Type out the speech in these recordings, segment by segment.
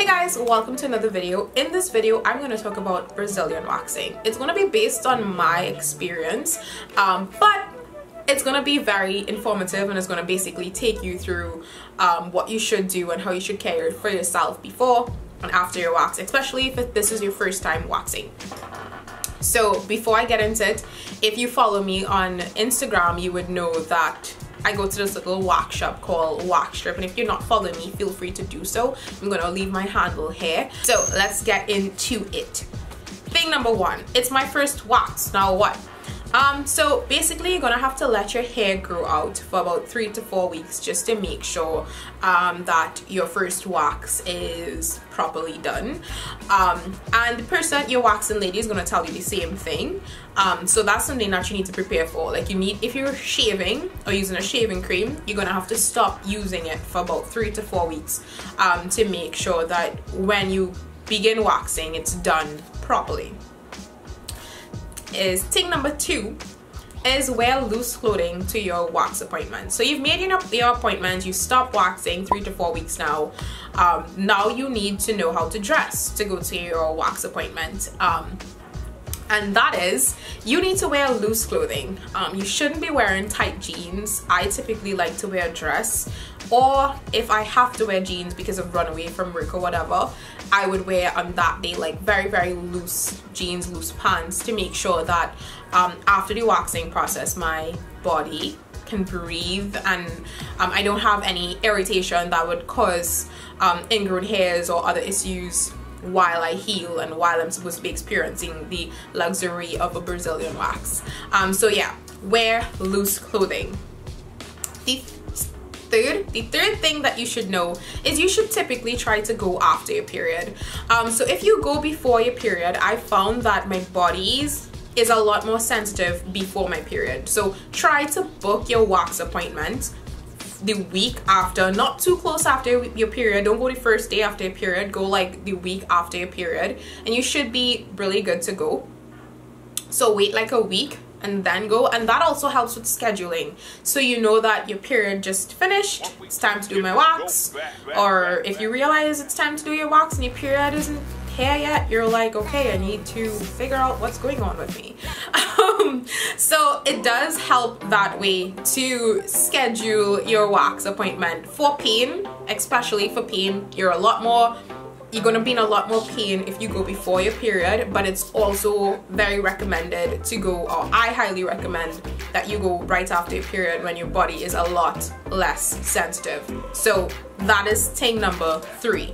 Hey guys, welcome to another video. In this video, I'm going to talk about Brazilian waxing. It's going to be based on my experience, but it's going to be very informative, and it's going to basically take you through what you should do and how you should care for yourself before and after your wax, especially if this is your first time waxing. So before I get into it, if you follow me on Instagram, you would know that I go to this little wax shop called Wax Strip, and if you're not following me, feel free to do so. I'm gonna leave my handle here. So let's get into it. Thing number one, it's my first wax. Now what? So basically you're gonna have to let your hair grow out for about 3 to 4 weeks just to make sure that your first wax is properly done. And the person you're waxing, lady, is gonna tell you the same thing. So that's something that you need to prepare for. Like, if you're shaving or using a shaving cream, you're gonna have to stop using it for about 3 to 4 weeks to make sure that when you begin waxing, it's done properly. Thing number two is wear loose clothing to your wax appointment. So you've made your appointment, you stop waxing 3 to 4 weeks now. Now you need to know how to dress to go to your wax appointment. And that is, you need to wear loose clothing. You shouldn't be wearing tight jeans. I typically like to wear a dress, or if I have to wear jeans because I've run away from work or whatever, I would wear on that day like very loose jeans, loose pants, to make sure that after the waxing process my body can breathe and I don't have any irritation that would cause ingrown hairs or other issues while I heal and while I'm supposed to be experiencing the luxury of a Brazilian wax. So yeah, wear loose clothing. The third thing that you should know is you should typically try to go after your period. So if you go before your period, I found that my body is a lot more sensitive before my period. So try to book your wax appointment the week after, not too close after your period. Don't go the first day after your period, go like the week after your period, and you should be really good to go. So wait like a week and then go, and that also helps with scheduling, so you know that your period just finished, it's time to do my wax. Or if you realize it's time to do your wax and your period isn't here yet, you're like, okay, I need to figure out what's going on with me. So it does help that way to schedule your wax appointment. For pain, especially for pain, you're gonna be in a lot more pain if you go before your period, but it's also very recommended to go, or I highly recommend that you go right after your period when your body is a lot less sensitive. So that is thing number 3.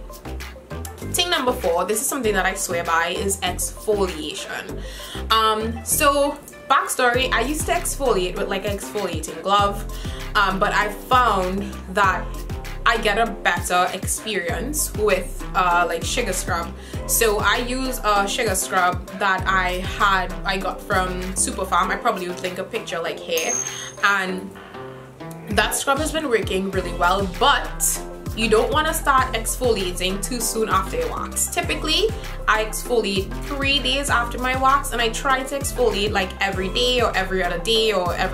Thing number 4, this is something that I swear by, is exfoliation. So backstory, I used to exfoliate with like an exfoliating glove, but I found that I get a better experience with like sugar scrub. So I use a sugar scrub that I got from Superfarm. I probably would link a picture like here, and that scrub has been working really well, but you don't want to start exfoliating too soon after your wax. Typically, I exfoliate 3 days after my wax, and I try to exfoliate like every day or every other day, or I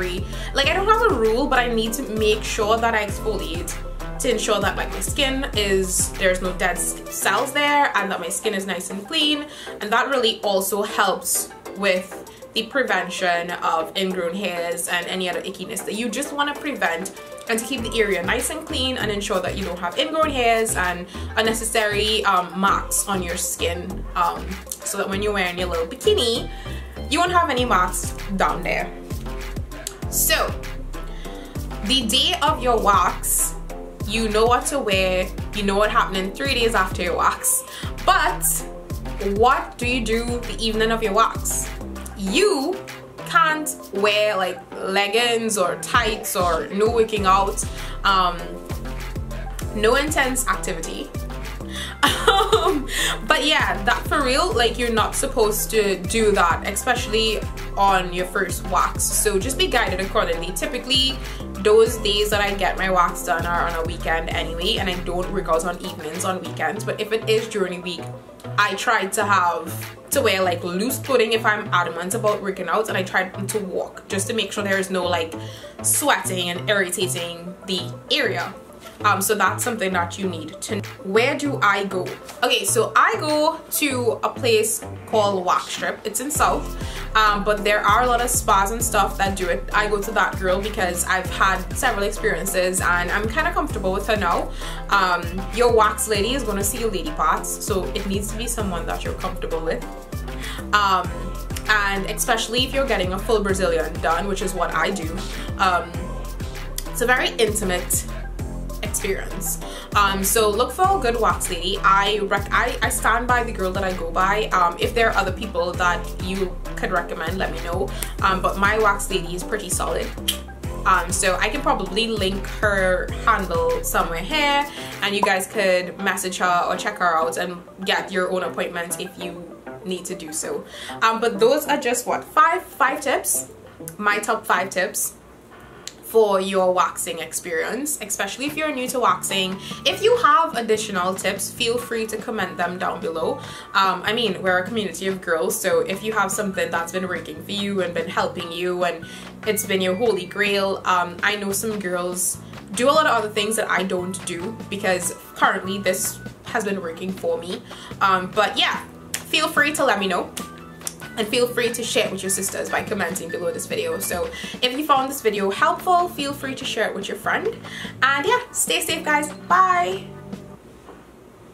don't have a rule, but I need to make sure that I exfoliate to ensure that like my skin there's no dead cells there, and that my skin is nice and clean. And that really also helps with the prevention of ingrown hairs and any other ickiness that you just want to prevent, and to keep the area nice and clean and ensure that you don't have ingrown hairs and unnecessary marks on your skin, so that when you're wearing your little bikini, you won't have any marks down there. So the day of your wax, you know what to wear, you know what happened 3 days after your wax, but what do you do the evening of your wax? You can't wear like leggings or tights, or no working out, no intense activity. But yeah, that for real, like, you're not supposed to do that, especially on your first wax. So just be guided accordingly. Typically those days that I get my wax done are on a weekend anyway, and I don't work out on evenings on weekends. But if it is during the week, I try to wear like loose clothing if I'm adamant about working out, and I try to walk just to make sure there is no like sweating and irritating the area. So that's something that you need to know. Where do I go? Okay, so I go to a place called Wax Strip. It's in South, but there are a lot of spas and stuff that do it. I go to that girl because I've had several experiences and I'm kind of comfortable with her now. Your wax lady is going to see your lady parts, so it needs to be someone that you're comfortable with. And especially if you're getting a full Brazilian done, which is what I do. It's a very intimate experience. So look for a good wax lady. I stand by the girl that I go by. If there are other people that you could recommend, let me know. But my wax lady is pretty solid. So I can probably link her handle somewhere here, and you guys could message her or check her out and get your own appointments if you need to do so. But those are just what, five tips, my top 5 tips for your waxing experience, especially if you're new to waxing. If you have additional tips, feel free to comment them down below. I mean, we're a community of girls, so if you have something that's been working for you and been helping you and it's been your holy grail, I know some girls do a lot of other things that I don't do because currently this has been working for me. But yeah, feel free to let me know. And feel free to share it with your sisters by commenting below this video. So if you found this video helpful, feel free to share it with your friend. And yeah, stay safe guys. Bye.